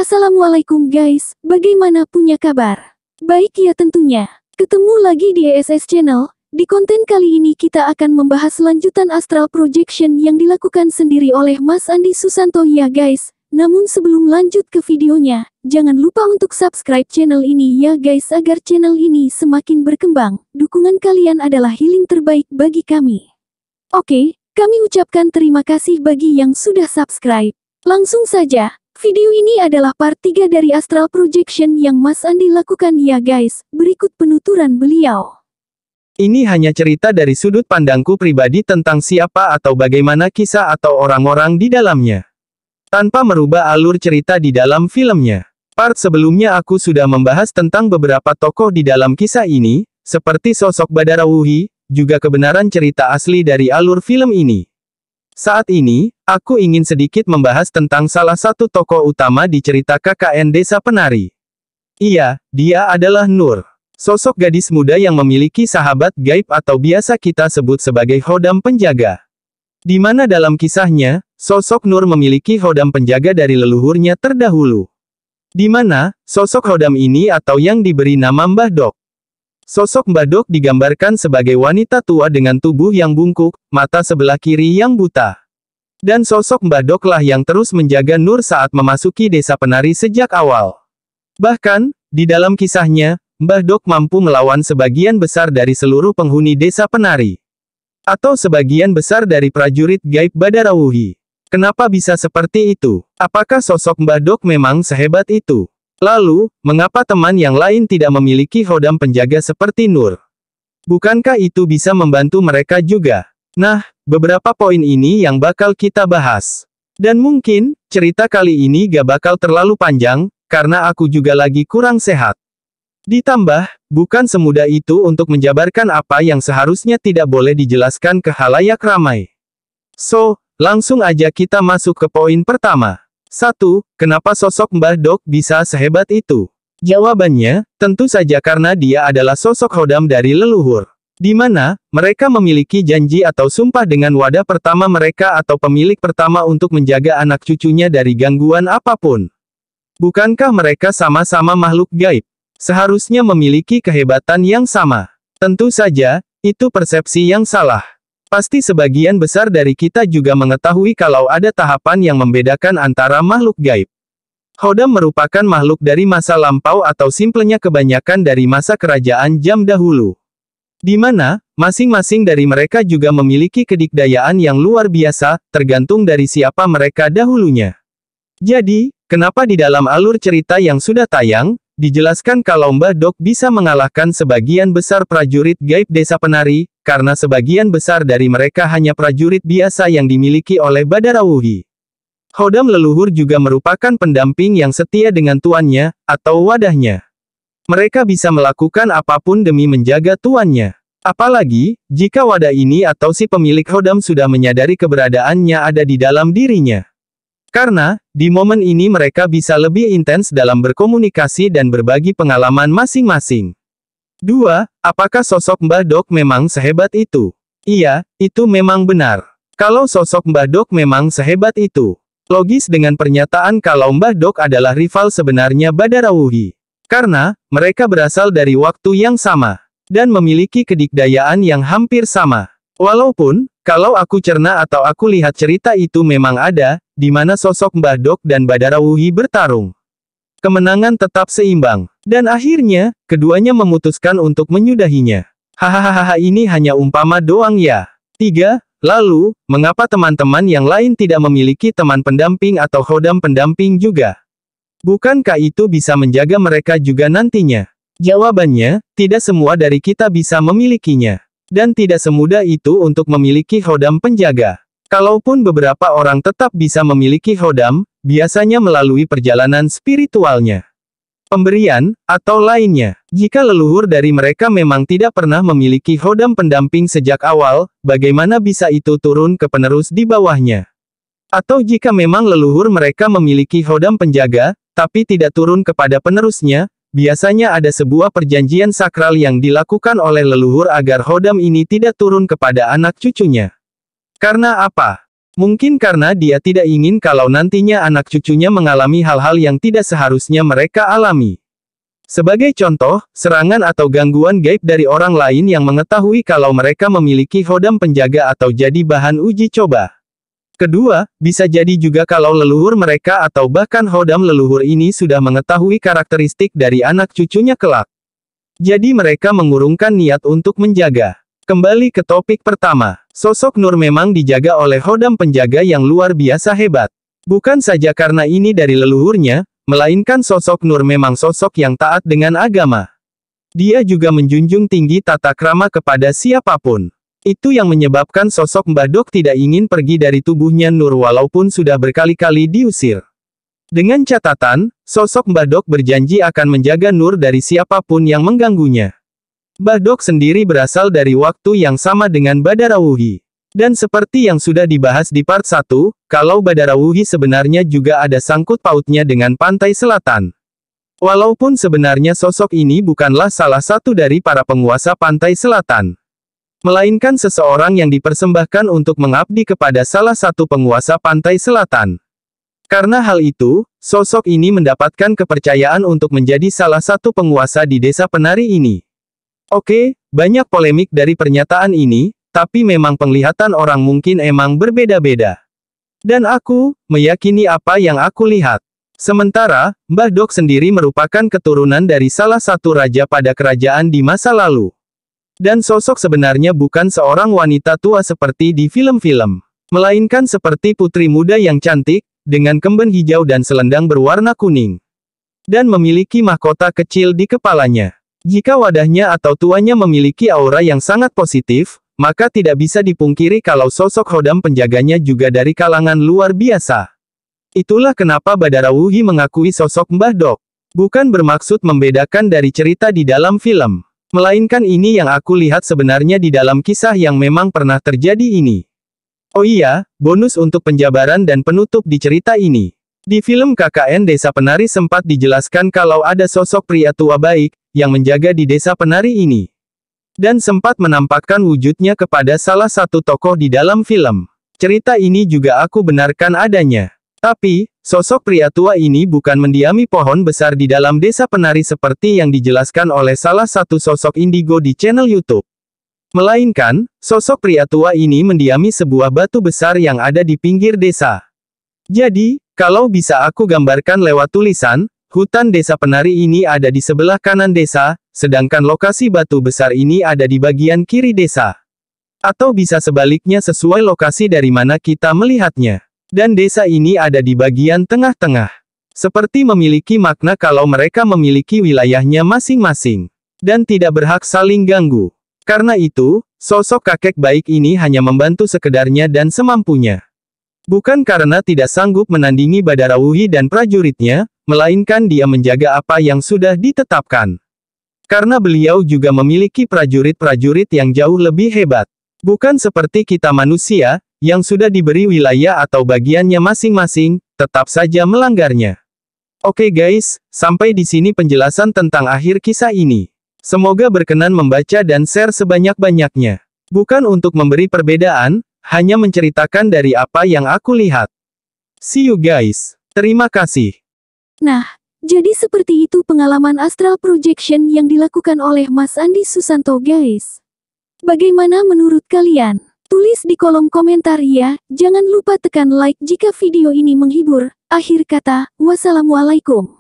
Assalamualaikum guys, bagaimana punya kabar? Baik ya tentunya. Ketemu lagi di ESS Channel. Di konten kali ini kita akan membahas lanjutan astral projection yang dilakukan sendiri oleh Mas Andi Susanto ya guys. Namun sebelum lanjut ke videonya, jangan lupa untuk subscribe channel ini ya guys agar channel ini semakin berkembang. Dukungan kalian adalah healing terbaik bagi kami. Oke, kami ucapkan terima kasih bagi yang sudah subscribe. Langsung saja. Video ini adalah part 3 dari astral projection yang Mas Andi lakukan ya guys, berikut penuturan beliau. Ini hanya cerita dari sudut pandangku pribadi tentang siapa atau bagaimana kisah atau orang-orang di dalamnya. Tanpa merubah alur cerita di dalam filmnya. Part sebelumnya aku sudah membahas tentang beberapa tokoh di dalam kisah ini, seperti sosok Badarawuhi, juga kebenaran cerita asli dari alur film ini. Saat ini, aku ingin sedikit membahas tentang salah satu tokoh utama di cerita KKN Desa Penari. Iya, dia adalah Nur. Sosok gadis muda yang memiliki sahabat gaib atau biasa kita sebut sebagai Khodam Penjaga. Di mana dalam kisahnya, sosok Nur memiliki Khodam Penjaga dari leluhurnya terdahulu. Di mana, sosok Khodam ini atau yang diberi nama Mbah Dok. Sosok Mbah Dok digambarkan sebagai wanita tua dengan tubuh yang bungkuk, mata sebelah kiri yang buta. Dan sosok Mbah Dok lah yang terus menjaga Nur saat memasuki Desa Penari sejak awal. Bahkan, di dalam kisahnya, Mbah Dok mampu melawan sebagian besar dari seluruh penghuni Desa Penari. Atau sebagian besar dari prajurit gaib Badarawuhi. Kenapa bisa seperti itu? Apakah sosok Mbah Dok memang sehebat itu? Lalu, mengapa teman yang lain tidak memiliki Khodam Penjaga seperti Nur? Bukankah itu bisa membantu mereka juga? Nah, beberapa poin ini yang bakal kita bahas. Dan mungkin, cerita kali ini gak bakal terlalu panjang, karena aku juga lagi kurang sehat. Ditambah, bukan semudah itu untuk menjabarkan apa yang seharusnya tidak boleh dijelaskan ke khalayak ramai. So, langsung aja kita masuk ke poin pertama. 1. Kenapa sosok Mbah Dok bisa sehebat itu? Jawabannya, tentu saja karena dia adalah sosok Khodam dari leluhur. Di mana, mereka memiliki janji atau sumpah dengan wadah pertama mereka atau pemilik pertama untuk menjaga anak cucunya dari gangguan apapun. Bukankah mereka sama-sama makhluk gaib? Seharusnya memiliki kehebatan yang sama. Tentu saja, itu persepsi yang salah. Pasti sebagian besar dari kita juga mengetahui kalau ada tahapan yang membedakan antara makhluk gaib. Khodam merupakan makhluk dari masa lampau atau simplenya kebanyakan dari masa kerajaan jam dahulu. Di mana, masing-masing dari mereka juga memiliki kedikdayaan yang luar biasa, tergantung dari siapa mereka dahulunya. Jadi, kenapa di dalam alur cerita yang sudah tayang, dijelaskan kalau Mbah Dok bisa mengalahkan sebagian besar prajurit gaib Desa Penari, karena sebagian besar dari mereka hanya prajurit biasa yang dimiliki oleh Badarawuhi. Khodam leluhur juga merupakan pendamping yang setia dengan tuannya, atau wadahnya. Mereka bisa melakukan apapun demi menjaga tuannya. Apalagi, jika wadah ini atau si pemilik Khodam sudah menyadari keberadaannya ada di dalam dirinya. Karena, di momen ini mereka bisa lebih intens dalam berkomunikasi dan berbagi pengalaman masing-masing. 2. Apakah sosok Mbah Dok memang sehebat itu? Iya, itu memang benar. Kalau sosok Mbah Dok memang sehebat itu. Logis dengan pernyataan kalau Mbah Dok adalah rival sebenarnya Badarawuhi. Karena, mereka berasal dari waktu yang sama. Dan memiliki kedikdayaan yang hampir sama. Walaupun, kalau aku cerna atau aku lihat cerita itu memang ada, di mana sosok Mbah Dok dan Badarawuhi bertarung. Kemenangan tetap seimbang. Dan akhirnya, keduanya memutuskan untuk menyudahinya. Hahaha, ini hanya umpama doang ya. 3. Lalu, mengapa teman-teman yang lain tidak memiliki teman pendamping atau Khodam pendamping juga? Bukankah itu bisa menjaga mereka juga nantinya? Jawabannya, tidak semua dari kita bisa memilikinya. Dan tidak semudah itu untuk memiliki Khodam Penjaga. Kalaupun beberapa orang tetap bisa memiliki Khodam, biasanya melalui perjalanan spiritualnya. Pemberian, atau lainnya. Jika leluhur dari mereka memang tidak pernah memiliki Khodam pendamping sejak awal, bagaimana bisa itu turun ke penerus di bawahnya? Atau jika memang leluhur mereka memiliki Khodam Penjaga, tapi tidak turun kepada penerusnya, biasanya ada sebuah perjanjian sakral yang dilakukan oleh leluhur agar Khodam ini tidak turun kepada anak cucunya. Karena apa? Mungkin karena dia tidak ingin kalau nantinya anak cucunya mengalami hal-hal yang tidak seharusnya mereka alami. Sebagai contoh, serangan atau gangguan gaib dari orang lain yang mengetahui kalau mereka memiliki hodam penjaga atau jadi bahan uji coba. Kedua, bisa jadi juga kalau leluhur mereka atau bahkan hodam leluhur ini sudah mengetahui karakteristik dari anak cucunya kelak. Jadi mereka mengurungkan niat untuk menjaga. Kembali ke topik pertama, sosok Nur memang dijaga oleh hodam penjaga yang luar biasa hebat. Bukan saja karena ini dari leluhurnya, melainkan sosok Nur memang sosok yang taat dengan agama. Dia juga menjunjung tinggi tata krama kepada siapapun. Itu yang menyebabkan sosok Mbah Dok tidak ingin pergi dari tubuhnya Nur walaupun sudah berkali-kali diusir. Dengan catatan, sosok Mbah Dok berjanji akan menjaga Nur dari siapapun yang mengganggunya. Mbah Dok sendiri berasal dari waktu yang sama dengan Badarawuhi. Dan seperti yang sudah dibahas di part 1, kalau Badarawuhi sebenarnya juga ada sangkut pautnya dengan Pantai Selatan. Walaupun sebenarnya sosok ini bukanlah salah satu dari para penguasa Pantai Selatan, melainkan seseorang yang dipersembahkan untuk mengabdi kepada salah satu penguasa Pantai Selatan. Karena hal itu, sosok ini mendapatkan kepercayaan untuk menjadi salah satu penguasa di desa penari ini. Oke, banyak polemik dari pernyataan ini, tapi memang penglihatan orang mungkin emang berbeda-beda. Dan aku meyakini apa yang aku lihat. Sementara, Mbah Dok sendiri merupakan keturunan dari salah satu raja pada kerajaan di masa lalu. Dan sosok sebenarnya bukan seorang wanita tua seperti di film-film, melainkan seperti putri muda yang cantik, dengan kemben hijau dan selendang berwarna kuning. Dan memiliki mahkota kecil di kepalanya. Jika wadahnya atau tuanya memiliki aura yang sangat positif, maka tidak bisa dipungkiri kalau sosok hodam penjaganya juga dari kalangan luar biasa. Itulah kenapa Badarawuhi mengakui sosok Mbah Dok. Bukan bermaksud membedakan dari cerita di dalam film, melainkan ini yang aku lihat sebenarnya di dalam kisah yang memang pernah terjadi ini. Oh iya, bonus untuk penjabaran dan penutup di cerita ini. Di film KKN Desa Penari sempat dijelaskan kalau ada sosok pria tua baik, yang menjaga di desa penari ini. Dan sempat menampakkan wujudnya kepada salah satu tokoh di dalam film. Cerita ini juga aku benarkan adanya. Tapi, sosok pria tua ini bukan mendiami pohon besar di dalam desa penari seperti yang dijelaskan oleh salah satu sosok indigo di channel YouTube. Melainkan, sosok pria tua ini mendiami sebuah batu besar yang ada di pinggir desa. Jadi, kalau bisa aku gambarkan lewat tulisan, hutan desa penari ini ada di sebelah kanan desa, sedangkan lokasi batu besar ini ada di bagian kiri desa. Atau bisa sebaliknya sesuai lokasi dari mana kita melihatnya. Dan desa ini ada di bagian tengah-tengah. Seperti memiliki makna kalau mereka memiliki wilayahnya masing-masing. Dan tidak berhak saling ganggu. Karena itu, sosok kakek baik ini hanya membantu sekedarnya dan semampunya. Bukan karena tidak sanggup menandingi Badarawuhi dan prajuritnya, melainkan dia menjaga apa yang sudah ditetapkan. Karena beliau juga memiliki prajurit-prajurit yang jauh lebih hebat. Bukan seperti kita manusia, yang sudah diberi wilayah atau bagiannya masing-masing, tetap saja melanggarnya. Oke guys, sampai di sini penjelasan tentang akhir kisah ini. Semoga berkenan membaca dan share sebanyak-banyaknya. Bukan untuk memberi perbedaan, hanya menceritakan dari apa yang aku lihat. See you guys. Terima kasih. Nah, jadi seperti itu pengalaman astral projection yang dilakukan oleh Mas Andi Susanto guys. Bagaimana menurut kalian? Tulis di kolom komentar ya, jangan lupa tekan like jika video ini menghibur. Akhir kata, wassalamualaikum.